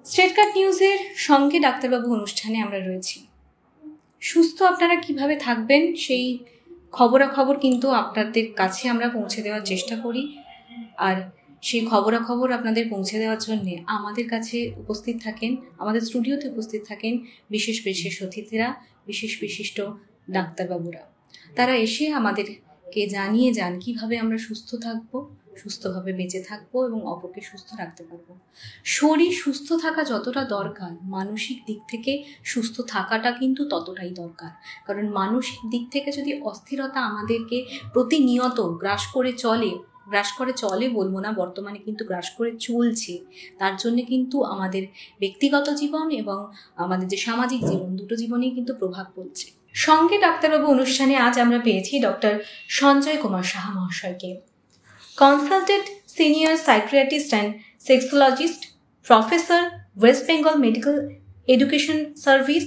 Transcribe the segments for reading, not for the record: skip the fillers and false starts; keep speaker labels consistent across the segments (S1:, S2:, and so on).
S1: Straight কাট নিউজের সঙ্গে ডাক্তারবাবু অনুষ্ঠানে আমরা রয়েছি। সুস্থ আপনারা কিভাবে থাকবেন সেই খবরাখবর কিন্তু আপনাদের কাছে আমরা পৌঁছে দেওয়ার চেষ্টা করি। আর সেই খবরাখবর আপনাদের পৌঁছে দেওয়ার জন্যে আমাদের কাছে উপস্থিত থাকেন, আমাদের স্টুডিওতে উপস্থিত থাকেন বিশেষ বিশেষ অতিথিরা, বিশিষ্ট ডাক্তারবাবুরা। তারা এসে আমাদেরকে জানিয়ে যান কিভাবে আমরা সুস্থ থাকবো, সুস্থভাবে বেঁচে থাকবো এবং অপরকে সুস্থ রাখতে পারবো। শরীর সুস্থ থাকা যতটা দরকার, মানসিক দিক থেকে সুস্থ থাকাটা কিন্তু ততটাই দরকার। কারণ মানসিক দিক থেকে যদি অস্থিরতা আমাদেরকে প্রতিনিয়ত গ্রাস করে চলে বলবো না, বর্তমানে কিন্তু গ্রাস করে চলছে, তার জন্য কিন্তু আমাদের ব্যক্তিগত জীবন এবং আমাদের যে সামাজিক জীবন, দুটো জীবনেই কিন্তু প্রভাব পড়ছে। সঙ্গে ডাক্তারবাবু অনুষ্ঠানে আজ আমরা পেয়েছি ডক্টর সঞ্জয় কুমার সাহা মহাশয়কে, consultant senior psychiatrist and sexologist, professor, West Bengal medical education service,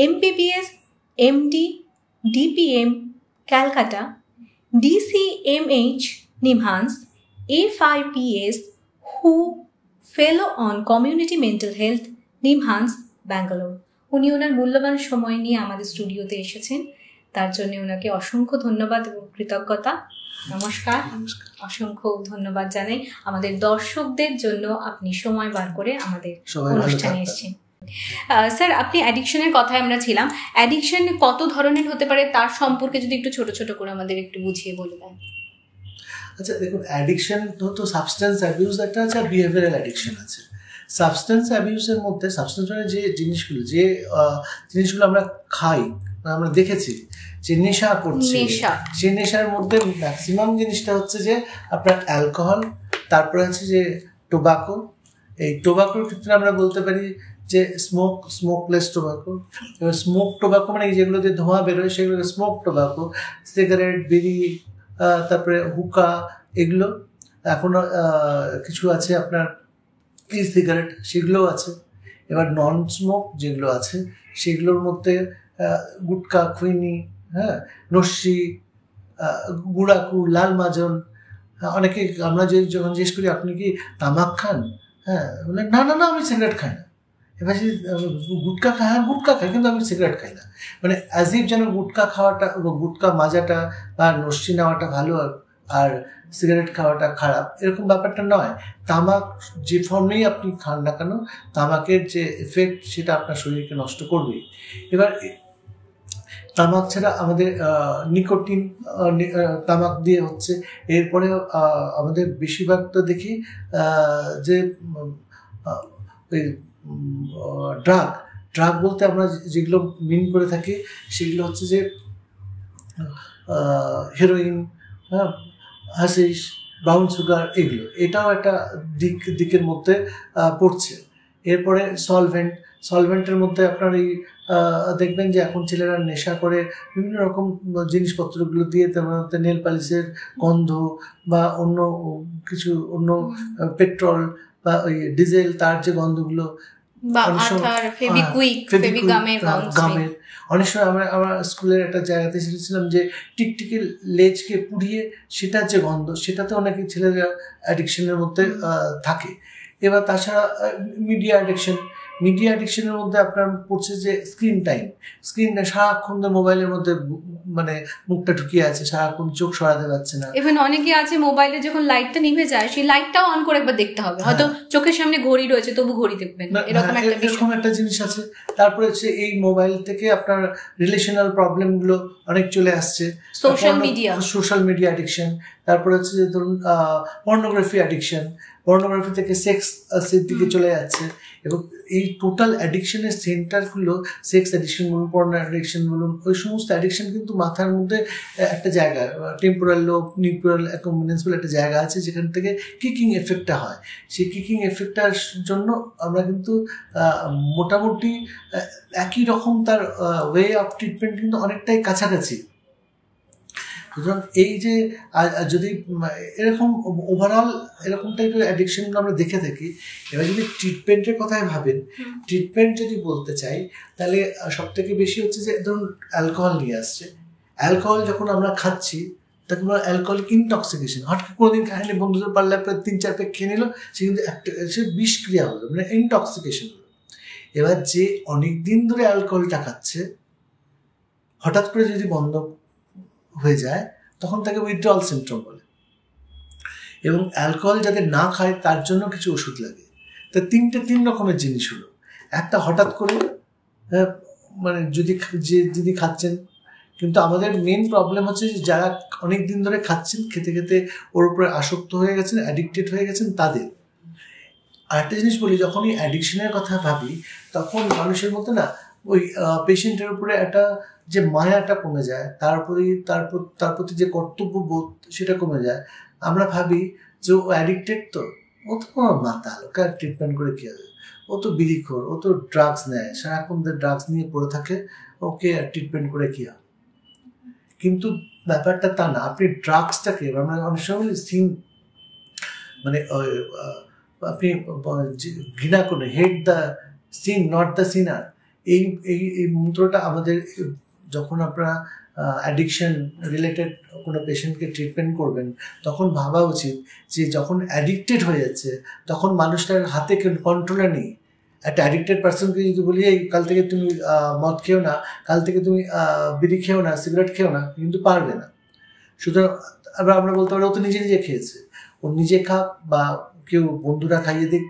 S1: MBBS, MD, DPM, Calcutta, DCMH, NIMHANS, FIPS, হু fellow on community mental health, NIMHANS, Bangalore. উনি ওনার মূল্যবান সময় নিয়ে আমাদের স্টুডিওতে এসেছেন, তার জন্য ওনাকে অসংখ্য ধন্যবাদ এবং কৃতজ্ঞতা। নমস্কার, অসংখ্য ধন্যবাদ জানাই। আমাদের দর্শকদের জন্য আপনি সময় বার করে আমাদের অনুষ্ঠানে এসেছেন। স্যার, আপনি অ্যাডিকশনের কথায় আমরা ছিলাম, অ্যাডিকশন কত ধরনের হতে পারে তার সম্পর্কে যদি একটু ছোট ছোট করে আমাদের একটু বুঝিয়ে বলে দেন।
S2: আচ্ছা দেখুন, অ্যাডিকশন তো সাবস্টেন্স অ্যাবিউজ একটা আছে আর বিহেভিয়ারাল অ্যাডিকশন আছে। সাবস্টেন্স অ্যাবিউজের মধ্যে সাবস্টেন্স মানে যে জিনিসগুলো আমরা খাই, আমরা দেখেছি যে নেশা করছে, সেই নেশার মধ্যে ম্যাক্সিমাম জিনিসটা হচ্ছে যে আপনার অ্যালকোহল, তারপরে আছে যে টোবাকো। এই টোবাকোর ক্ষেত্রে আমরা বলতে পারি যে স্মোকলেস টোবাকো। এবার স্মোক টোবাকো মানে যেগুলো যে ধোঁয়া বেরোয় সেগুলো স্মোক টোবাকো, সিগারেট, বিড়ি, তারপরে হুকা, এগুলো। এখন কিছু আছে আপনার সিগারেট, সেগুলোও আছে। এবার নন স্মোক যেগুলো আছে সেগুলোর মধ্যে গুটকা, খুইনি, নস্যি, গুড়াকু, লাল মাজন। অনেকে আমরা যখন জিজ্ঞেস করি আপনি কি তামাক খান, বলে না না না আমি সিগারেট খাই না। এবার গুটকা খাই, গুটকা খাই কিন্তু আমি সিগারেট খাই না। মানে অ্যাজ ইফ যেন গুটকা খাওয়াটা, গুটকা মাজাটা বা নস্যি নেওয়াটা ভালো আর সিগারেট খাওয়াটা খারাপ, এরকম ব্যাপারটা নয়। তামাক যে ফর্মেই আপনি খান না কেন, তামাকের যে এফেক্ট সেটা আপনার শরীরকে নষ্ট করবেই। এবার তামাক ছাড়া আমাদের নিকোটিন, তামাক দিয়ে হচ্ছে। এরপরে আমাদের বেশিরভাগ তো দেখি যে ড্রাগ বলতে আমরা যেগুলো মিন করে থাকি সেগুলো হচ্ছে যে হেরোইন, হাসিস, ব্রাউন সুগার, এগুলো। এটাও একটা দিকের মধ্যে পড়ছে। এরপরে সলভেন্টের মধ্যে আপনার এই দেখবেন যে এখন ছেলেরা নেশা করে বিভিন্ন রকম জিনিসপত্রগুলো দিয়ে, তেমন নেল পালিশের গন্ধ বা অন্য কিছু, অন্য পেট্রোল বা ওই ডিজেল, তার যে গন্ধগুলো, গামের। অনেক সময় আমরা স্কুলের একটা জায়গাতে শিখেছিলাম যে টিকটিকির লেজকে পুড়িয়ে সেটার যে গন্ধ, সেটাতে অনেকে ছেলেরা অ্যাডিকশনের মধ্যে থাকে। এবার তাছাড়া মিডিয়া অ্যাডিকশনের মধ্যে আপনার পড়ছে যে স্ক্রিন টাইম, সারাক্ষণ মোবাইলের মধ্যে মানে মুখটা ঢুকিয়ে আছে, সারাক্ষণ চোখ সরাতে পারছে না।
S1: ইভেন অনেকে আছে মোবাইলে যখন লাইটটা নিভে যায় সেই লাইটটাও অন করে একবার দেখতে হবে, হয়তো চোখের সামনে ঘড়ি রয়েছে তবু ঘড়ি দেখবেন, এরকম
S2: একটা জিনিস আছে। তারপরে হচ্ছে এই মোবাইল থেকে আপনার রিলেশনাল প্রবলেমগুলো অনেক চলে আসছে, সোশ্যাল মিডিয়া অ্যাডিকশন। তারপরে হচ্ছে যে ধরুন পর্নোগ্রাফি থেকে সেক্সের দিকে চলে যাচ্ছে। এবং এই টোটাল অ্যাডিকশনের সেন্টারগুলো, সেক্স অ্যাডিকশন বলুন, পর্নো অ্যাডিকশন বলুন, ওই সমস্ত অ্যাডিকশন কিন্তু মাথার মধ্যে একটা জায়গা, টেম্পোরাল লোব নিউরাল অ্যাকম্বিনেন্স বলে একটা জায়গা আছে যেখান থেকে কিকিং এফেক্টটা হয়। সেই কিকিং এফেক্টটার জন্য আমরা কিন্তু মোটামুটি একই রকম তার ওয়ে অফ ট্রিটমেন্ট কিন্তু অনেকটাই কাছাকাছি। সুতরাং এই যে যদি এরকম ওভারঅল এরকম টাইপের অ্যাডিকশনগুলো আমরা দেখে থাকি, এবার যদি ট্রিটমেন্টের কথাই ভাবেন, ট্রিটমেন্ট যদি বলতে চাই তাহলে সব থেকে বেশি হচ্ছে যে ধরুন অ্যালকোহল নিয়ে আসছে। অ্যালকোহল যখন আমরা খাচ্ছি তাকে বলা অ্যালকোহলিক ইনটক্সিকেশন। হঠাৎ কোনোদিন খায়নি, বন্ধুদের পারলে 3-4 প্যাক খেয়ে নিল, সে কিন্তু সে বিষক্রিয়া হলো, মানে ইনটক্সিকেশন হলো। এবার যে অনেক দিন ধরে অ্যালকোহলটা খাচ্ছে, হঠাৎ করে যদি বন্ধ হয়ে যায় তখন তাকে উইথড্রল সিমটম বলে। এবং অ্যালকোহল যাতে না খায় তার জন্য কিছু ওষুধ লাগে। তা 3 রকমের জিনিস হলো। একটা হঠাৎ করে মানে যদি খাচ্ছেন, কিন্তু আমাদের মেন প্রবলেম হচ্ছে যে যারা অনেক দিন ধরে খাচ্ছেন, খেতে খেতে ওর উপরে আসক্ত হয়ে গেছেন, অ্যাডিক্টেড হয়ে গেছেন, তাদের। আরেকটা জিনিস বলি, যখন এই অ্যাডিকশনের কথা ভাবি তখন মানুষের মধ্যে না ওই পেশেন্টের উপরে একটা যে মায়াটা কমে যায়, তার প্রতি যে কর্তব্যবোধ সেটা কমে যায়। আমরা ভাবি যে ও অ্যাডিক্টেড, তো ও তো মাতাল, ওকে ট্রিটমেন্ট করে কী হবে, ও তো বিড়িখোর, ও তো ড্রাগস নেয়, সারাক্ষণ ড্রাগস নিয়ে পড়ে থাকে, ওকে ট্রিটমেন্ট করে কী হবে। কিন্তু ব্যাপারটা তা না। আপনি ড্রাগসটাকে, আমরা অনেক সময় বলি সিন, মানে আপনি ঘৃণা করে, hate the sin not the sinner, এই মন্ত্রটা আমাদের, যখন আপনারা অ্যাডিকশন রিলেটেড কোনো পেশেন্টকে ট্রিটমেন্ট করবেন তখন ভাবা উচিত যে যখন অ্যাডিক্টেড হয়ে যাচ্ছে তখন মানুষটার হাতে কন্ট্রোলে নেই। একটা অ্যাডিক্টেড পার্সনকে যদি বলি এই কাল থেকে তুমি মদ খেও না, কাল থেকে তুমি বিড়ি খেও না, সিগারেট খেও না, কিন্তু পারবে না। সুতরাং আমরা বলতে পারি ও তো নিজে নিজে খেয়েছে, ও নিজে খাক বা কেউ বন্ধুরা খাইয়ে দিক।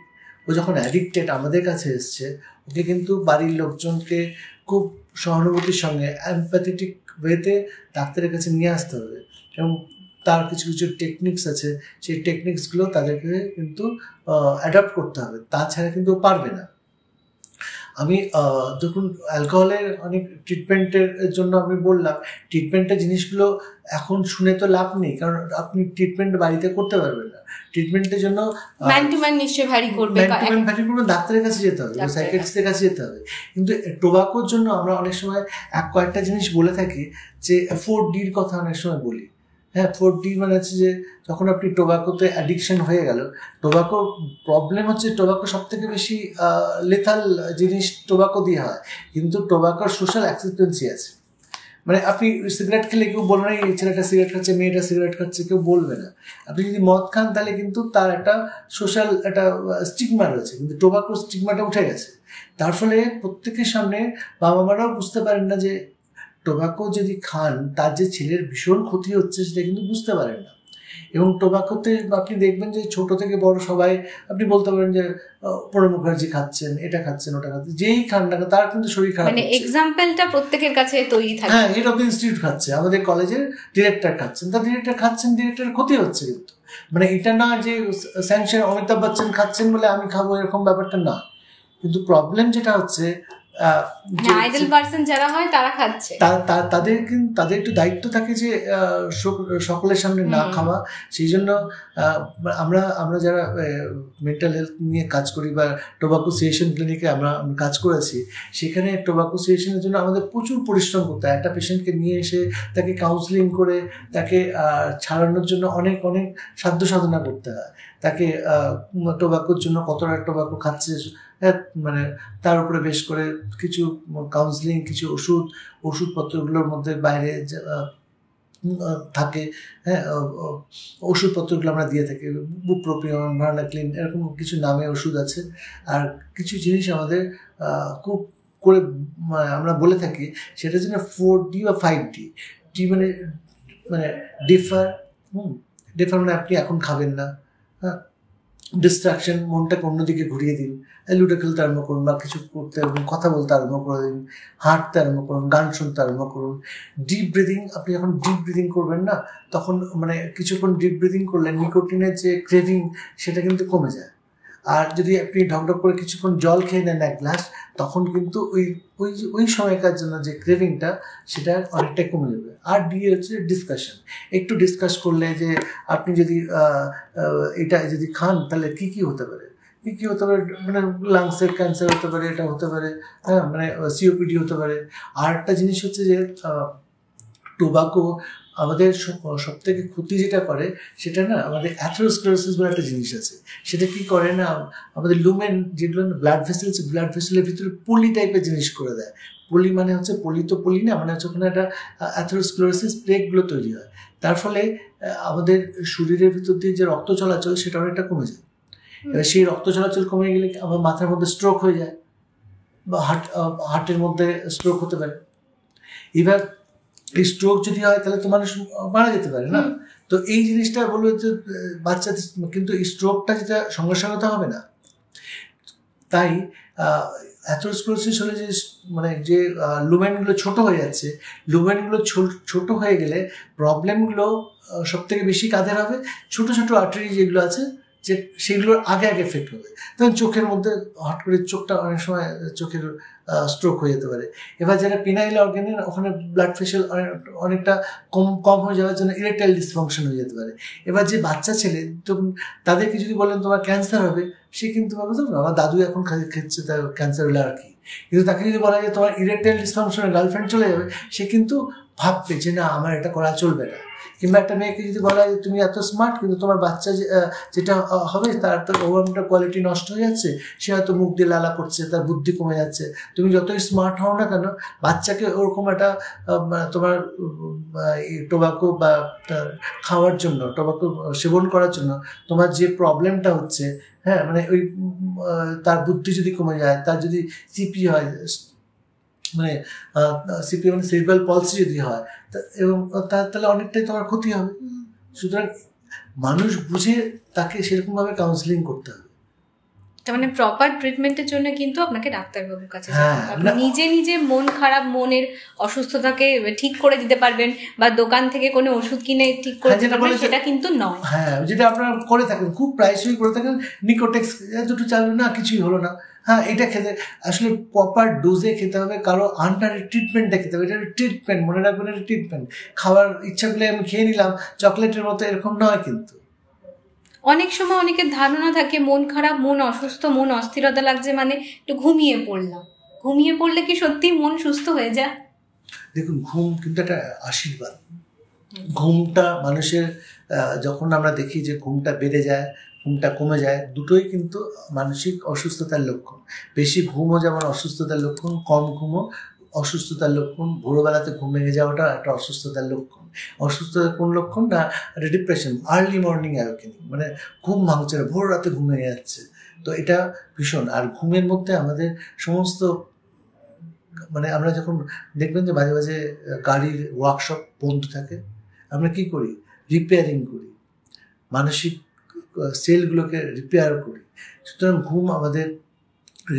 S2: ও যখন অ্যাডিক্টেড আমাদের কাছে এসছে, ওকে কিন্তু বাড়ির লোকজনকে খুব সহানুভূতির সঙ্গে এমপ্যাথেটিক ওয়েতে ডাক্তারের কাছে নিয়ে আসতে হবে। এবং তার কিছু কিছু টেকনিক্স আছে, সেই টেকনিক্সগুলো তাদেরকে কিন্তু অ্যাডাপ্ট করতে হবে, তাছাড়া কিন্তু পারবে না। আমি দেখুন অ্যালকোহলের অনেক ট্রিটমেন্টের জন্য আমি বললাম, ট্রিটমেন্টের জিনিসগুলো এখন শুনে তো লাভ নেই, কারণ আপনি ট্রিটমেন্ট বাড়িতে করতে পারবেন না। ট্রিটমেন্টের জন্য
S1: ম্যান টু ম্যান নিশ্চয়ই ভ্যারি করবে,
S2: ডাক্তারের কাছে যেতে হবে, সাইকিয়াট্রিস্টের কাছে যেতে হবে। কিন্তু টোবাকোর জন্য আমরা অনেক সময় কয়েকটা জিনিস বলে থাকি, যে 4Dর কথা অনেক সময় বলি। হ্যাঁ, 4D মানে হচ্ছে যে যখন আপনি টোবাকোতে অ্যাডিকশন হয়ে গেল, টোবাকোর প্রবলেম হচ্ছে টোবাকো সব থেকে বেশি লেথাল জিনিস টোবাকো দিয়ে হয়, কিন্তু টোবাকোর সোশ্যাল অ্যাকসেপ্টেন্সি আছে। মানে আপনি সিগারেট খেলে কেউ বলবে না এই ছেলেটা সিগারেট খাচ্ছে, মেয়েটা সিগারেট খাচ্ছে, কেউ বলবে না। আপনি যদি মদ খান তাহলে কিন্তু তার একটা সোশ্যাল একটা স্টিগমা রয়েছে, কিন্তু টোবাকোর স্টিগমাটা উঠে গেছে। তার ফলে প্রত্যেকের সামনে বাবা মারাও বুঝতে পারেন না যে টোবাকো যদি খান তার যে ছেলের ভীষণ ক্ষতি হচ্ছে সেটা কিন্তু বুঝতে পারেন না। এবং টোবাকোতে আপনি দেখবেন যে ছোট থেকে বড় সবাই, আপনি বলতে পারেন যে প্রণব মুখার্জি খাচ্ছেন, এটা খাচ্ছেন, ওটা খাচ্ছেন, যেই খান না তার কিন্তু শরীর খারাপ,
S1: মানে এক্সাম্পলটা প্রত্যেকের কাছে তৈরি থাকে।
S2: হ্যাঁ, হেড অফ দ্য ইনস্টিটিউট খাচ্ছে, আমাদের কলেজের ডিরেক্টর খাচ্ছেন, তার ডিরেক্টর খাচ্ছেন, ডিরেক্টরের ক্ষতি হচ্ছে। কিন্তু মানে এটা না যে স্যাংশন অমিতাভ বচ্চন খাচ্ছেন বলে আমি খাবো, এরকম ব্যাপারটা না। কিন্তু প্রবলেম যেটা হচ্ছে
S1: আইডল পারসন যারা হয় তারা খাচ্ছে,
S2: তাদের একটু দায়িত্ব থাকে যে সকলের সামনে না খাওয়া। সেই জন্য আমরা যারা মেন্টাল হেলথ নিয়ে কাজ করি বা টোবাকো সিয়েশন ক্লিনিকে আমরা কাজ করেছি, সেখানে টোবাকো সিয়েশনের জন্য আমাদের প্রচুর পরিশ্রম করতে হয়। একটা পেশেন্টকে নিয়ে এসে তাকে কাউন্সিলিং করে তাকে ছাড়ানোর জন্য অনেক অনেক সাধ্য সাধনা করতে হয়। তাকে টোবাকোর জন্য কতটা টোবাকো খাচ্ছে, মানে তার উপরে বেশ করে কিছু কাউন্সিলিং, কিছু ওষুধপত্রগুলোর মধ্যে বাইরে থাকে, হ্যাঁ, ওষুধপত্রগুলো আমরা দিয়ে থাকি, বুপ্রোপিয়ন, ভার্নাক্লিন, এরকম কিছু নামে ওষুধ আছে। আর কিছু জিনিস আমাদের খুব করে আমরা বলে থাকি, সেটা জন্য 4D বা 5D। ডি মানে ডিফার মানে আপনি এখন খাবেন না, হ্যাঁ। ডিস্ট্রাকশন, মনটাকে অন্যদিকে ঘুরিয়ে দিন, লুডো খেলতে আরম্ভ করুন বা কিছু করতে কথা বলতে আরম্ভ করে দিন, হাঁটতে আরম্ভ করুন, গান শুনতে আরম্ভ করুন। ডিপ ব্রিদিং, আপনি যখন ডিপ ব্রিদিং করবেন না তখন মানে কিছুক্ষণ ডিপ ব্রিদিং করলে নিকোটিনের যে ক্রেভিং সেটা কিন্তু কমে যায়। আর যদি আপনি ঢকঢক করে কিছুক্ষণ জল খেয়ে নেন 1 গ্লাস, তখন কিন্তু ওই সময়কার জন্য যে ক্রেভিংটা সেটা অনেকটাই কমে যাবে। আর ডি হচ্ছে ডিসকাশন। একটু ডিসকাস করলে যে আপনি যদি এটা যদি খান তাহলে কী হতে পারে, কী হতে পারে, মানে লাংসের ক্যান্সার হতে পারে, এটা হতে পারে, হ্যাঁ, মানে COPD হতে পারে। আর একটা জিনিস হচ্ছে যে টোবাকো আমাদের সব থেকে ক্ষতি যেটা করে সেটা না, আমাদের অ্যাথেরোস্ক্লেরোসিস বলে একটা জিনিস আছে। সেটা কি করে না, আমাদের লুমেন যেগুলো ব্লাড ভেসেলের ভিতরে পলি টাইপের জিনিস করে দেয়। পলি মানে হচ্ছে পলি, তো পলি না, মানে হচ্ছে ওখানে একটা অ্যাথেরোস্ক্লেরোসিস প্লেকগুলো তৈরি হয়। তার ফলে আমাদের শরীরের ভিতর দিয়ে যে রক্ত চলাচল সেটা অনেকটা কমে যায়। এবার সেই রক্ত চলাচল কমে গেলে আমার মাথার মধ্যে স্ট্রোক হয়ে যায়, বা হার্টের মধ্যে স্ট্রোক হতে পারে। এবার এই স্ট্রোক যদি হয় তাহলে তো মানুষ মারা যেতে পারে না। তো এই জিনিসটা বলবো যে বাচ্চাদের, কিন্তু এই স্ট্রোকটা যেটা সঙ্গে সঙ্গে তো হবে না। তাই অ্যাথেরোস্ক্লেরোসিস হলে যে মানে যে লুমেনগুলো ছোট হয়ে যাচ্ছে, লুমেনগুলো ছোট হয়ে গেলে প্রবলেমগুলো সব থেকে বেশি কাদের হবে? ছোট ছোট আর্টারি যেগুলো আছে যে সেগুলোর আগে এফেক্ট হবে। তখন চোখের মধ্যে হট করে চোখটা অনেক সময় চোখের স্ট্রোক হয়ে যেতে পারে। এবার যারা পিনাইল অর্গানের ওখানে ব্লাড প্রেশার অনেকটা কম হয়ে যাওয়ার জন্য ইরেকটাইল ডিসফাংশন হয়ে যেতে পারে। এবার যে বাচ্চা ছেলে, তখন তাদেরকে যদি বলেন তোমার ক্যান্সার হবে, সে কিন্তু ভাবে তো আমার দাদু এখন খেচ্ছে, তার ক্যান্সার হলে আর কি। কিন্তু তাকে যদি বলা যায় তোমার ইরেকটাইল ডিসফাংশনে গার্লফ্রেন্ড চলে যাবে, সে কিন্তু ভাববে যে না আমার এটা করা চলবে না। কিংবা একটা মেয়েকে যদি বলা হয় তুমি এত স্মার্ট কিন্তু তোমার বাচ্চা যেটা হবে তার তো ওভারঅল কোয়ালিটি নষ্ট হয়ে যাচ্ছে, সে হয়তো মুখ দিয়ে লালা করছে, তার বুদ্ধি কমে যাচ্ছে। তুমি যতই স্মার্ট হও না কেন, বাচ্চাকে ওরকম একটা তোমার টোবাকো বা খাওয়ার জন্য, টোবাকো সেবন করার জন্য তোমার যে প্রবলেমটা হচ্ছে, হ্যাঁ মানে ওই তার বুদ্ধি যদি কমে যায়, তার যদি সিপি হয়, মানে সিপি মানে সেরিব্রাল পলসি যদি হয়, এবং তাহলে অনেকটাই তোমার ক্ষতি হবে। সুতরাং মানুষ বুঝে তাকে সেরকমভাবে কাউন্সিলিং করতে হবে।
S1: তার মানে প্রপার ট্রিটমেন্টের জন্য কিন্তু আপনাকে ডাক্তারবাবুর কাছে যেতে হবে। আপনি নিজে মন খারাপ, মনের অসুস্থতাকে ঠিক করে দিতে পারবেন বা দোকান থেকে কোনো ওষুধ কিনে ঠিক করে দিতে পারবেন, সেটা কিন্তু নয়।
S2: হ্যাঁ, যেটা আপনারা করে থাকেন, খুব প্রায়শই করে থাকেন, নিকোটেক্স দুটো চালু না, কিছুই হলো না, হ্যাঁ এটা খেতে, আসলে প্রপার ডোজে খেতে হবে, কারো আন্ডার ট্রিটমেন্টে খেতে হবে। এটা ট্রিটমেন্ট, মনে রাখবেন এটা ট্রিটমেন্ট। খাওয়ার ইচ্ছা করলে আমি খেয়ে নিলাম চকলেটের মতো, এরকম নয়। কিন্তু
S1: অনেক সময় অনেকের ধারণা থাকে মন খারাপ, মন অসুস্থ, মন অস্থিরতা লাগছে মানে একটু ঘুমিয়ে পড়লাম। ঘুমিয়ে পড়লে কি সত্যি মন সুস্থ হয়ে যায়?
S2: দেখুন, ঘুম কিন্তু একটা আশীর্বাদ। ঘুমটা মানুষের, যখন আমরা দেখি যে ঘুমটা বেড়ে যায়, ঘুমটা কমে যায়, দুটোই কিন্তু মানসিক অসুস্থতার লক্ষণ। বেশি ঘুমও যেমন অসুস্থতার লক্ষণ, কম ঘুমও অসুস্থতার লক্ষণ। ভোরবেলাতে ঘুম ভেঙে যাওয়াটা একটা অসুস্থতার লক্ষণ। অসুস্থতার কোন লক্ষণ? না, একটা ডিপ্রেশন, আর্লি মর্নিং অ্যাওয়েকেনিং, মানে ঘুম ভাঙছে না, ভোর রাতে ঘুম ভেঙে যাচ্ছে। তো এটা ভীষণ। আর ঘুমের মধ্যে আমাদের সমস্ত, মানে আমরা যখন দেখবেন যে মাঝে মাঝে গাড়ির ওয়ার্কশপ বন্ধ থাকে, আমরা কি করি? রিপেয়ারিং করি, মানসিক সেলগুলোকে রিপেয়ার করি। সুতরাং ঘুম আমাদের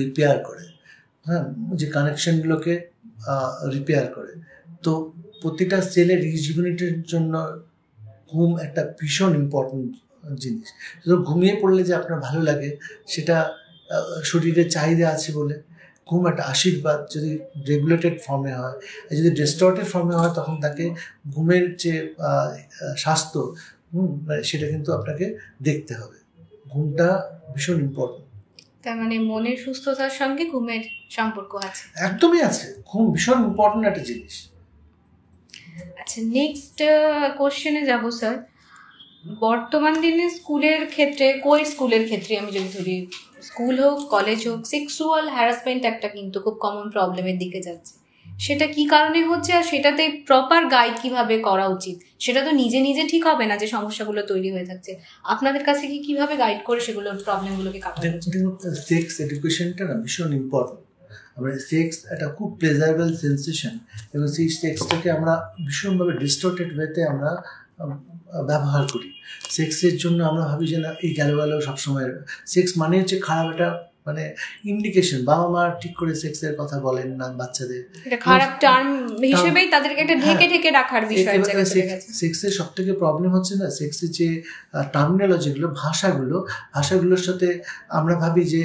S2: রিপেয়ার করে, হ্যাঁ, যে কানেকশনগুলোকে রিপেয়ার করে। তো প্রতিটা সেলের রিজুভিনেটের জন্য ঘুম একটা ভীষণ ইম্পর্টেন্ট জিনিস। তো ঘুমিয়ে পড়লে যে আপনার ভালো লাগে, সেটা শরীরের চাহিদা আছে বলে। ঘুম একটা আশীর্বাদ যদি রেগুলেটেড ফর্মে হয়। যদি ডিস্টর্টেড ফর্মে হয় তখন তাকে ঘুমের যে স্বাস্থ্য, সেটা কিন্তু আপনাকে দেখতে হবে। ঘুমটা ভীষণ ইম্পর্টেন্ট।
S1: তার মানে মনের সুস্থতার সঙ্গে ঘুমের সম্পর্ক আছে।
S2: একদমই আছে, ঘুম ভীষণ ইম্পর্টেন্ট একটা জিনিস।
S1: আচ্ছা, নেক্সট কোশ্চেনে যাব স্যার। বর্তমান দিনে স্কুলের ক্ষেত্রে, স্কুলের ক্ষেত্রে আমি যদি ধরি, স্কুল হোক কলেজ হোক, সেক্সুয়াল হ্যারাসমেন্ট একটা কিন্তু খুব কমন প্রবলেমের দিকে যাচ্ছে। সেটা কি কারণে হচ্ছে, আর সেটাতে প্রপার গাইড কিভাবে করা উচিত? সেটা তো নিজে ঠিক হবে না যে সমস্যাগুলো তৈরি হয়ে থাকছে। আপনাদের কাছে কিভাবে গাইড করে সেগুলোর প্রবলেমগুলোকে কাটানো উচিত?
S2: সেক্স এডুকেশনটা না ভীষণ ইম্পর্টেন্ট। আমরা সেক্স একটা খুব প্লেজারেবল সেন্সেশন, এবং সেই সেক্সটাকে আমরা ভীষণভাবে ডিস্টর্টেড ওয়েতে আমরা ব্যবহার করি। সেক্সের জন্য আমরা ভাবি যে না, এই গেল সবসময় সেক্স মানে হচ্ছে খারাপ একটা, মানে ইন্ডিকেশন। বাবা মা ঠিক করে সেক্সের কথা বলেন না বাচ্চাদের,
S1: এটা খারাপ টার্ম হিসেবেই তাদেরকে একটা ঢেকে রাখার বিষয়।
S2: সেক্সের সব থেকে প্রবলেম হচ্ছে না, সেক্সের যে টার্মিনোলজিগুলো, ভাষাগুলোর সাথে আমরা ভাবি যে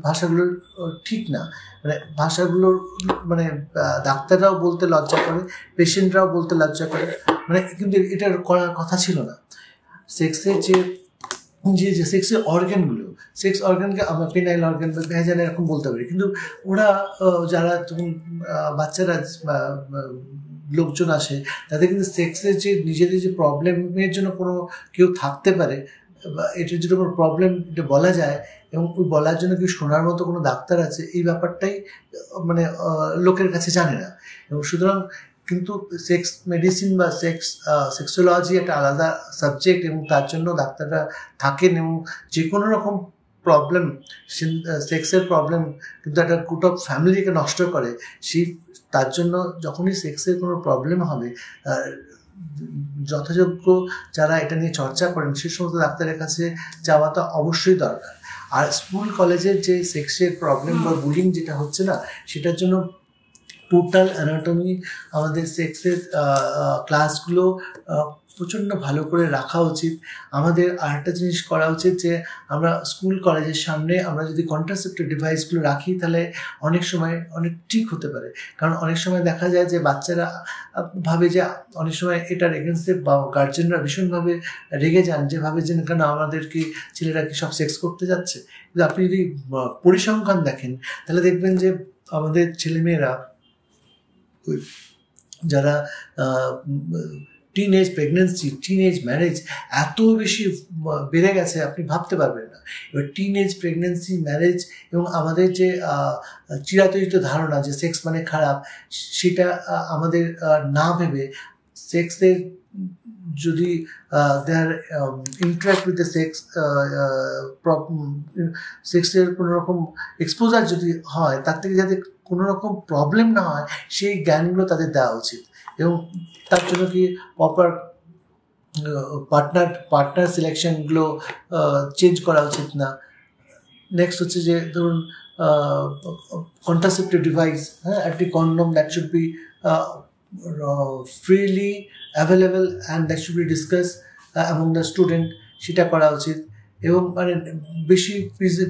S2: ভাষাগুলো ঠিক না, মানে ভাষাগুলোর, মানে ডাক্তাররাও বলতে লজ্জা করে, পেশেন্টরাও বলতে লজ্জা করে, মানে কিন্তু এটার করার কথা ছিল না। সেক্সের যে সেক্সের অর্গানগুলো, সেক্স অর্গানকে আমরা পেনাইল অর্গান বা ভ্যাজাইনা এরকম বলতে পারি, কিন্তু ওরা যারা তখন বাচ্চারা লোকজন আসে, তাদের কিন্তু সেক্সের যে নিজেদের যে প্রবলেমের জন্য কোনো কেউ থাকতে পারে, এটার যদি কোনো প্রবলেম এটা বলা যায় এবং ওই বলার জন্য কি শোনার মতো কোনো ডাক্তার আছে, এই ব্যাপারটাই মানে লোকের কাছে জানে না। এবং সুতরাং কিন্তু সেক্স মেডিসিন বা সেক্সোলজি একটা আলাদা সাবজেক্ট, এবং তার জন্য ডাক্তাররা থাকেন, এবং যে কোনো রকম প্রবলেম, সেক্সের প্রবলেম কিন্তু একটা গোটা ফ্যামিলিকে নষ্ট করে। তার জন্য যখনই সেক্সের কোনো প্রবলেম হবে, যথাযোগ্য যারা এটা নিয়ে চর্চা করেন সে সমস্ত ডাক্তারের কাছে যাওয়াটা অবশ্যই দরকার। আর স্কুল কলেজের যে সেক্সের প্রবলেম বা বুলিং যেটা হচ্ছে না, সেটার জন্য টোটাল অ্যানাটমি আমাদের সেক্সের ক্লাসগুলো প্রচণ্ড ভালো করে রাখা উচিত। আমাদের আরেকটা জিনিস করা উচিত যে আমরা স্কুল কলেজের সামনে আমরা যদি কন্ট্রাসেপ্টিভ ডিভাইসগুলো রাখি তাহলে অনেক সময় অনেক ঠিক হতে পারে। কারণ অনেক সময় দেখা যায় যে বাচ্চারা ভাবে যে অনেক সময় এটার এগেনস্টে বা গার্জেনরা ভীষণভাবে রেগে যান, যে ভাবে যে কেন আমাদের কি ছেলেরা কি সব সেক্স করতে যাচ্ছে। কিন্তু আপনি যদি পরিসংখ্যান দেখেন তাহলে দেখবেন যে আমাদের ছেলেমেয়েরা যারা টিনেজ প্রেগনেন্সি, টিনেজ ম্যারেজ এত বেশি বেড়ে গেছে আপনি ভাবতে পারবেন না। এবার টিনেজ প্রেগনেন্সি, ম্যারেজ এবং আমাদের যে চিরাচরিত ধারণা যে সেক্স মানে খারাপ, সেটা আমাদের না ভেবে সেক্সের যদি দেয়ার ইন্টারাক্ট উইথ দ্য সেক্সের কোনো রকম এক্সপোজার যদি হয়, তার থেকে যাতে কোনো রকম প্রবলেম না হয় সেই জ্ঞানগুলো তাদের দেওয়া উচিত। এবং তার জন্য কি প্রপার পার্টনার সিলেকশনগুলো চেঞ্জ করা উচিত না। নেক্সট হচ্ছে যে ধরুন কন্ট্রাসেপ্টিভ ডিভাইস, হ্যাঁ, একটি condom that should be freely available and that should be discussed among the student, সেটা করা উচিত। এবং মানে বেশি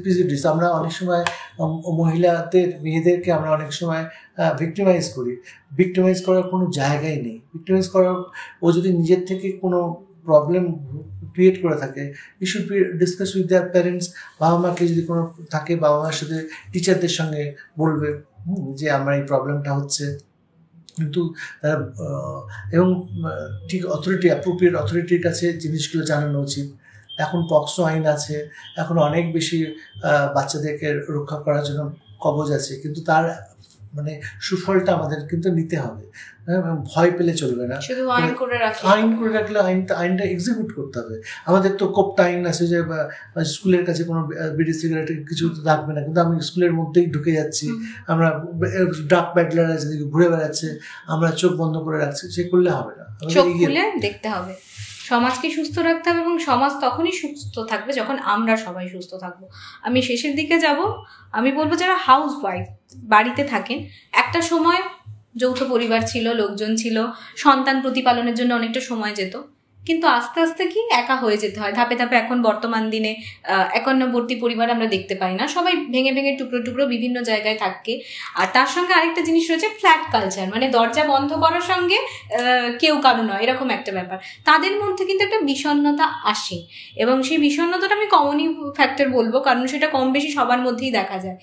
S2: পিজিডিস আমরা অনেক সময় মেয়েদেরকে আমরা অনেক সময় ভিক্টিমাইজ করি। ভিক্টিমাইজ করার কোনো জায়গাই নেই। ভিক্টিমাইজ করার, ও যদি নিজের থেকে কোনো প্রবলেম ক্রিয়েট করে থাকে, you should be discuss with their parents. বাবা মাকে যদি কোনো থাকে, বাবা মার সাথে টিচারদের সঙ্গে বলবে যে আমার এই প্রবলেমটা হচ্ছে। কিন্তু এবং ঠিক অথরিটি, অ্যাপ্রোপ্রিয়েট অথরিটির কাছে জিনিসগুলো জানানো উচিত। এখন পক্সো আইন আছে, এখন অনেক বেশি বাচ্চাদেরকে রক্ষা করার জন্য কবজ আছে, কিন্তু তার মানে সুফলটা আমাদের কিন্তু নিতে হবে। ভয় পেলে চলবে না। আইন করে রাখলে আইনটা এক্সিকিউট করতে হবে। আমাদের তো কোপটা আইন আছে যে স্কুলের কাছে কোনো বিড়ি সিগারেট কিছু রাখবে না, কিন্তু আমি স্কুলের মধ্যেই ঢুকে যাচ্ছি। আমরা ড্রাগ ব্যাডলার আছে ঘুরে বেড়াচ্ছে, আমরা চোখ বন্ধ করে রাখছি, সে করলে হবে না।
S1: চোখ খুলে দেখতে হবে। সমাজকে সুস্থ রাখতে হবে, এবং সমাজ তখনই সুস্থ থাকবে যখন আমরা সবাই সুস্থ থাকবো। আমি শেষের দিকে যাব, আমি বলবো যারা হাউস ওয়াইফ বাড়িতে থাকেন, একটা সময় যৌথ পরিবার ছিল, লোকজন ছিল, সন্তান প্রতিপালনের জন্য অনেকটা সময় যেত, কিন্তু আস্তে আস্তে কি একা হয়ে যেতে হয় ধাপে ধাপে। এখন বর্তমান দিনে একান্নবর্তী পরিবার আমরা দেখতে পাই না, সবাই ভেঙে ভেঙে টুকরো টুকরো বিভিন্ন জায়গায় থাকে। আর তার সঙ্গে আরেকটা জিনিস রয়েছে ফ্ল্যাট কালচার, মানে দরজা বন্ধ করার সঙ্গে কেউ কারো নয়, এরকম একটা ব্যাপার। তাদের মধ্যে কিন্তু একটা বিষণ্ণতা আসে, এবং সেই বিষণ্ণতাটা আমি কমনই ফ্যাক্টর বলবো, কারণ সেটা কম বেশি সবার মধ্যেই দেখা যায়।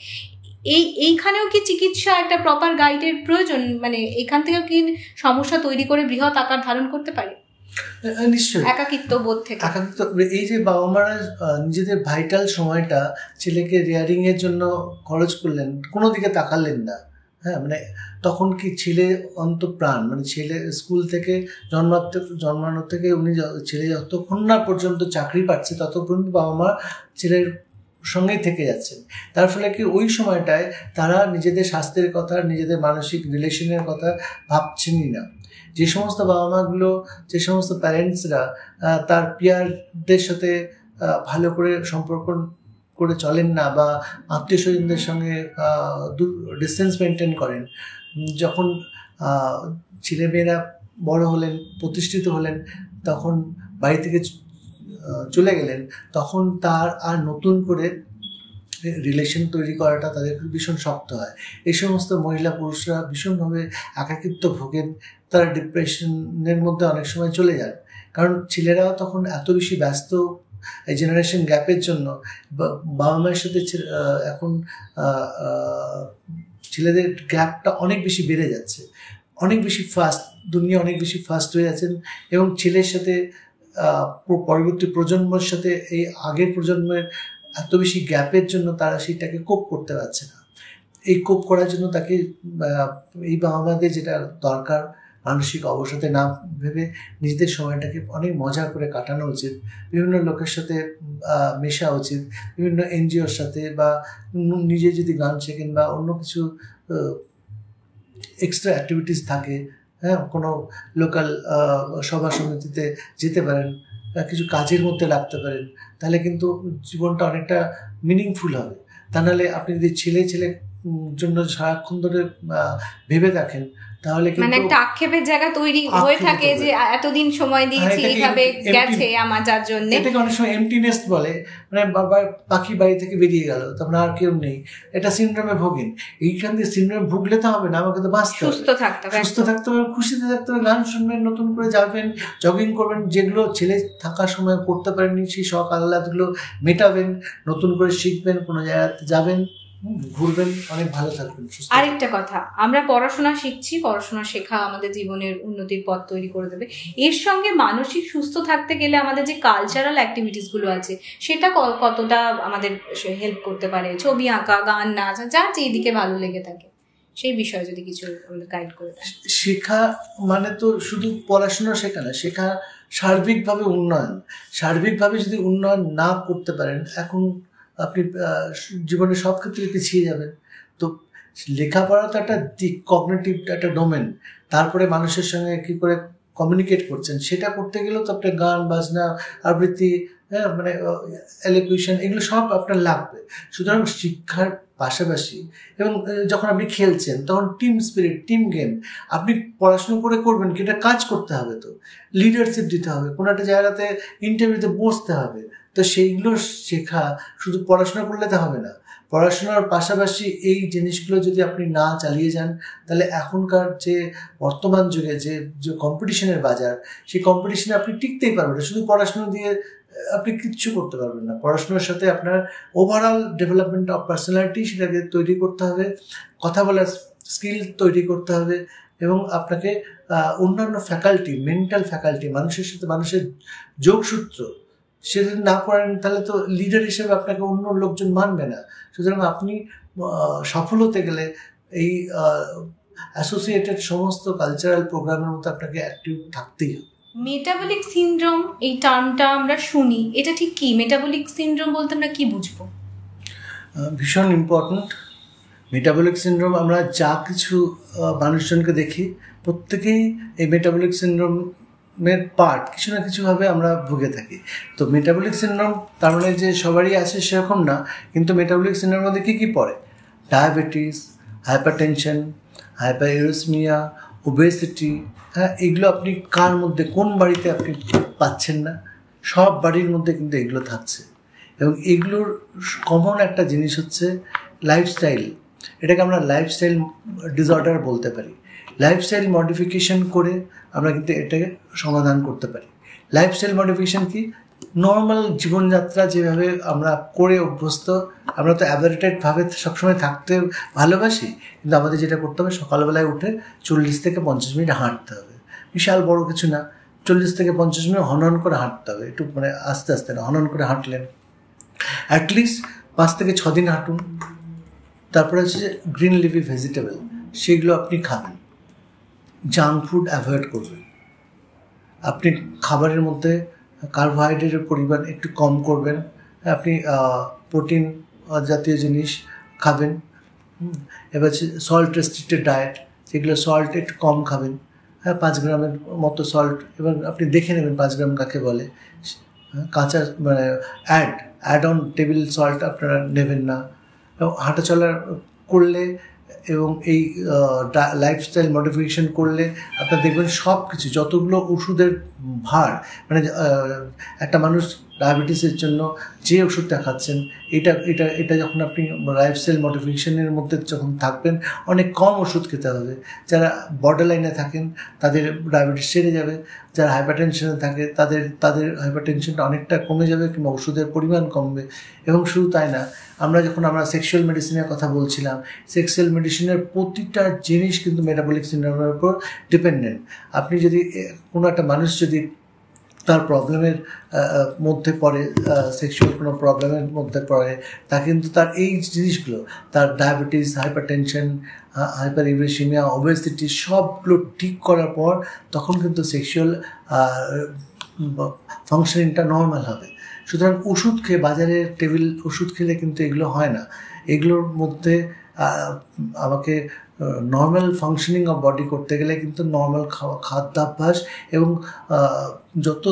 S1: এইখানেও কি চিকিৎসা, একটা প্রপার গাইডের প্রয়োজন? মানে এখান থেকেও কি সমস্যা তৈরি করে বৃহৎ আকার ধারণ করতে পারে?
S2: নিশ্চয়ই
S1: একাকিত্ব বোধ থেকে।
S2: এই যে বাবা মারা নিজেদের ভাইটাল সময়টা ছেলেকে রেয়ারিং এর জন্য খরচ করলেন, কোনো দিকে তাকালেন না। হ্যাঁ, মানে তখন কি ছেলে অন্তঃপ্রাণ, মানে ছেলে স্কুল থেকে জন্মানো থেকে উনি ছেলে যতক্ষণ না পর্যন্ত চাকরি পাচ্ছে ততক্ষণ বাবা মা ছেলের সঙ্গেই থেকে যাচ্ছেন। তার ফলে কি ওই সময়টায় তারা নিজেদের স্বাস্থ্যের কথা, নিজেদের মানসিক রিলেশনের কথা ভাবছেনই না। যে সমস্ত বাবা মাগুলো, যে সমস্ত প্যারেন্টসরা তার পিয়ারদের সাথে ভালো করে সম্পর্ক করে চলেন না, বা আত্মীয় স্বজনদের সঙ্গে ডিস্টেন্স মেনটেন করেন, যখন ছেলেমেয়েরা বড় হলেন, প্রতিষ্ঠিত হলেন, তখন বাড়ি থেকে চলে গেলেন, তখন তার আর নতুন করে রিলেশন তৈরি করাটা তাদের ভীষণ শক্ত হয়। এই সমস্ত মহিলা পুরুষরা ভীষণভাবে একাকিত্ব ভোগেন, তারা ডিপ্রেশনের মধ্যে অনেক সময় চলে যান। কারণ ছেলেরাও তখন এত বেশি ব্যস্ত এই জেনারেশন গ্যাপের জন্য, বাবা মায়ের সাথে এখন ছেলেদের গ্যাপটা অনেক বেশি বেড়ে যাচ্ছে, অনেক বেশি ফাস্ট, দুনিয়া অনেক বেশি ফাস্ট হয়ে যাচ্ছেন, এবং ছেলের সাথে পরবর্তী প্রজন্মের সাথে এই আগের প্রজন্মের এত বেশি গ্যাপের জন্য তারা সেটাকে কোপ করতে পারছে না। এই কোপ করার জন্য তাকে এই আমাদের যেটা দরকার, মানসিক অবসাদে না ভেবে নিজেদের সময়টাকে অনেক মজা করে কাটানো উচিত, বিভিন্ন লোকের সাথে মেশা উচিত, বিভিন্ন এনজিওর সাথে, বা নিজে যদি গান শেখেন বা অন্য কিছু এক্সট্রা অ্যাক্টিভিটিস থাকে, হ্যাঁ, কোনো লোকাল সভা সমিতিতে যেতে পারেন, কিছু কাজের মধ্যে লাগতে পারেন, তাহলে কিন্তু জীবনটা অনেকটা মিনিংফুল হবে। তা নাহলে আপনি যদি ছেলে জন্য সারাক্ষণ ধরে ভেবে দেখেন, তাহলে
S1: মানে একটা আক্ষেপের জায়গা তৈরি হয়ে থাকে যে এতদিন সময় দিয়েছি এইভাবে গেছে আমার, যার জন্য
S2: এটাকে অনেক সময় এমটিনেস বলে, মানে বাবা পাখি বাড়ি থেকে বেরিয়ে গেল, তোমরা আর কেউ নেই, এটা সিনড্রোমে ভোগেন। এইখান থেকে সিনড্রোমে ভুগলে তো হবে না, আমাকে তো বাঁচতে হবে, সুস্থ থাকতে হবে, খুশিতে থাকতে হবে, গান শুনবেন, নতুন করে যাবেন, জগিং করবেন, যেগুলো ছেলে থাকার সময় করতে পারেননি সেই শখ আহ্লাদগুলো মেটাবেন, নতুন করে শিখবেন, কোনো জায়গাতে যাবেন, ঘুরবেন, অনেক ভালো থাকবেন।
S1: আরেকটা কথা, আমরা পড়াশোনা শিখছি, পড়াশোনা শেখা আমাদের জীবনের উন্নতির পথ তৈরি করে দেবে। এর সঙ্গে মানসিক সুস্থ থাকতে গেলে আমাদের যে কালচারাল অ্যাক্টিভিটিসগুলো আছে সেটা কতটা আমাদের হেল্প করতে পারে? ছবি আঁকা, গান, নাচ, যার যেদিকে ভালো লেগে থাকে সেই বিষয়ে যদি কিছু গাইড করে দেন।
S2: শেখা মানে তো শুধু পড়াশোনা শেখা না, শেখা সার্বিকভাবে উন্নয়ন। সার্বিকভাবে যদি উন্নয়ন না করতে পারেন, এখন আপনি জীবনে সব ক্ষেত্রে পিছিয়ে যাবেন। তো লেখাপড়া তো একটা দিক, কগনিটিভ একটা ডোমেন। তারপরে মানুষের সঙ্গে কী করে কমিউনিকেট করছেন সেটা করতে গেলেও তো আপনার গান বাজনা, আবৃত্তি, হ্যাঁ, মানে এলোকুশন, এগুলো সব আপনার লাগবে। সুতরাং শিক্ষার পাশাপাশি, এবং যখন আপনি খেলছেন তখন টিম স্পিরিট, টিম গেম, আপনি পড়াশুনো করে করবেন কি, এটা কাজ করতে হবে, তো লিডারশিপ দিতে হবে, কোনো একটা জায়গাতে ইন্টারভিউতে বসতে হবে। তো সেইগুলো শেখা শুধু পড়াশোনা করলে তো হবে না। পড়াশোনার পাশাপাশি এই জিনিসগুলো যদি আপনি না চালিয়ে যান, তাহলে এখনকার যে বর্তমান যুগে যে কম্পিটিশনের বাজার, সেই কম্পিটিশনে আপনি টিকতেই পারবেন না। শুধু পড়াশোনা দিয়ে আপনি কিচ্ছু করতে পারবেন না। পড়াশোনার সাথে আপনার ওভারঅল ডেভেলপমেন্ট অফ পার্সোনালিটি, সেটাকে তৈরি করতে হবে, কথা বলার স্কিল তৈরি করতে হবে, এবং আপনাকে অন্যান্য ফ্যাকাল্টি, মেন্টাল ফ্যাকাল্টি, মানুষের সাথে মানুষের যোগসূত্র, সেটা না করেন তাহলে তো লিডার হিসেবে আপনাকে অন্য লোকজন মানবে না। সুতরাং আপনি সফল হতে গেলে এই অ্যাসোসিয়েটেড সমস্ত কালচারাল প্রোগ্রামের মধ্যে আপনাকে অ্যাক্টিভ থাকতেই হবে।
S1: মেটাবলিক সিনড্রোম এই টার্মটা আমরা শুনি, এটা ঠিক কি? মেটাবলিক সিনড্রোম বলতে আমরা কি বুঝবো?
S2: ভীষণ ইম্পর্ট্যান্ট। মেটাবলিক সিনড্রোম, আমরা যা কিছু মানুষজনকে দেখি প্রত্যেকেই এই মেটাবলিক সিনড্রোমের পার্ট, কিছু না কিছুভাবে আমরা ভুগে থাকি। তো মেটাবলিক সিনড্রোম তার মানে যে সবারই আছে সেরকম না, কিন্তু মেটাবলিক সিনড্রোমের মধ্যে কী কী পড়ে? ডায়াবেটিস, হাইপারটেনশন, হাইপারইউরেসিমিয়া, ওবেসিটি, হ্যাঁ, এগুলো আপনি কার মধ্যে, কোন বাড়িতে আপনি পাচ্ছেন না? সব বাড়ির মধ্যে কিন্তু এগুলো থাকছে। এবং এগুলোর কমন একটা জিনিস হচ্ছে লাইফস্টাইল। এটাকে আমরা লাইফস্টাইল ডিসঅর্ডার বলতে পারি। লাইফস্টাইল মডিফিকেশন করে আমরা কিন্তু এটাকে সমাধান করতে পারি। লাইফস্টাইল মডিফিকেশন কি? নর্মাল জীবনযাত্রা যেভাবে আমরা করে অভ্যস্ত, আমরা তো অ্যাভারেটেডভাবে সবসময় থাকতে ভালোবাসি, কিন্তু আমাদের যেটা করতে হবে, সকালবেলায় উঠে 40 থেকে 50 মিনিট হাঁটতে হবে। বিশাল বড় কিছু না, 40 থেকে 50 মিনিট হনন করে হাঁটতে হবে, একটু মানে আস্তে আস্তে না, হনন করে হাঁটলেন। অ্যাটলিস্ট 5 থেকে 6 দিন হাঁটুন। তারপরে হচ্ছে যে গ্রিন লিফি ভেজিটেবল, সেগুলো আপনি খাবেন। জাঙ্ক ফুড অ্যাভয়েড করবেন। আপনি খাবারের মধ্যে কার্বোহাইড্রেটের পরিমাণ একটু কম করবেন। আপনি প্রোটিন জাতীয় জিনিস খাবেন। এবার সল্ট রেস্ট্রিক্টেড ডায়েট, যেগুলো সল্ট একটু কম খাবেন। হ্যাঁ, 5 গ্রামের মতো সল্ট, এবার আপনি দেখে নেবেন 5 গ্রাম কাকে বলে। কাঁচা মানে অ্যাড অন টেবিল সল্ট আপনারা নেবেন না। এবং হাঁটাচলা করলে এবং এই লাইফস্টাইল মডিফিকেশন করলে আপনারা দেখবেন সব কিছু, যতগুলো ওষুধের ভার, মানে একটা মানুষ ডায়াবেটিসের জন্য যে ওষুধটা খাচ্ছেন, এটা যখন আপনি লাইফস্টাইল মডিফিকেশনের মধ্যে যখন থাকবেন, অনেক কম ওষুধ খেতে হবে। যারা বর্ডার লাইনে থাকেন তাদের ডায়াবেটিস সেরে যাবে, যারা হাইপারটেনশনে থাকে তাদের হাইপারটেনশনটা অনেকটা কমে যাবে, কিংবা ওষুধের পরিমাণ কমবে। এবং শুধু তাই না, আমরা সেক্সুয়াল মেডিসিনের কথা বলছিলাম, সেক্সুয়াল মেডিসিনের প্রতিটা জিনিস কিন্তু মেটাবলিক সিনড্রোমের উপর ডিপেন্ডেন্ট। আপনি যদি কোনো একটা মানুষ যদি তার প্রবলেমের মধ্যে পড়ে, সেক্সুয়াল কোনো প্রবলেমের মধ্যে পড়ে, তা কিন্তু তার এই জিনিসগুলো, তার diabetes, hypertension, hyper uricaemia, obesity সবগুলো ঠিক করার পর তখন কিন্তু সেক্সুয়াল ফাংশনিংটা নর্মাল হবে। সুতরাং ওষুধ খেয়ে, বাজারের টেবিল ওষুধ খেলে কিন্তু এগুলো হয় না। এগুলোর মধ্যে আমাকে নর্মাল ফাংশনিং অফ বডি করতে গেলে কিন্তু নর্মাল খাদ্যাভ্যাস এবং যত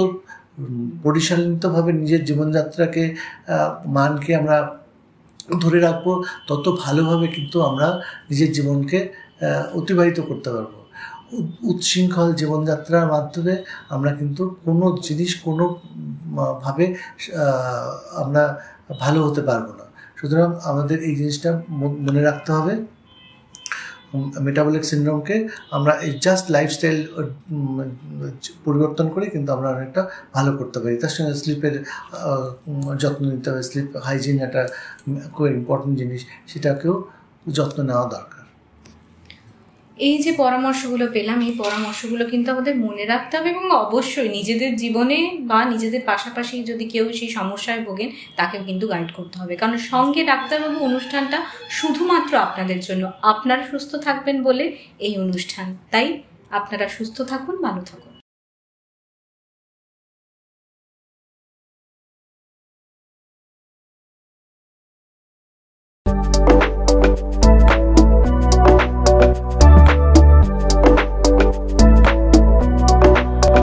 S2: পরিচালিতভাবে নিজের জীবনযাত্রাকে মানকে আমরা ধরে রাখবো, তত ভালোভাবে কিন্তু আমরা নিজের জীবনকে অতিবাহিত করতে পারবো। উচ্ছৃঙ্খল জীবনযাত্রার মাধ্যমে আমরা কিন্তু কোনো জিনিস কোনোভাবে আমরা ভালো হতে পারবো না। সুতরাং আমাদের এই জিনিসটা মনে রাখতে হবে, মেটাবলিক সিনড্রোমকে আমরা এই জাস্ট লাইফস্টাইল পরিবর্তন করে কিন্তু আমরা অনেকটা ভালো করতে পারি। তার সঙ্গে স্লিপের যত্ন নিতে হবে, স্লিপ হাইজিন একটা খুব ইম্পর্টেন্ট জিনিস, সেটাকেও যত্ন নেওয়া দরকার।
S1: এই যে পরামর্শগুলো পেলাম, এই পরামর্শগুলো কিন্তু আমাদের মনে রাখতে হবে এবং অবশ্যই নিজেদের জীবনে বা নিজেদের পাশাপাশি যদি কেউ সেই সমস্যায় ভোগেন তাকেও কিন্তু গাইড করতে হবে। কারণ সঙ্গে ডাক্তারবাবু অনুষ্ঠানটা শুধুমাত্র আপনাদের জন্য, আপনারা সুস্থ থাকবেন বলে এই অনুষ্ঠান। তাই আপনারা সুস্থ থাকুন, ভালো থাকুন।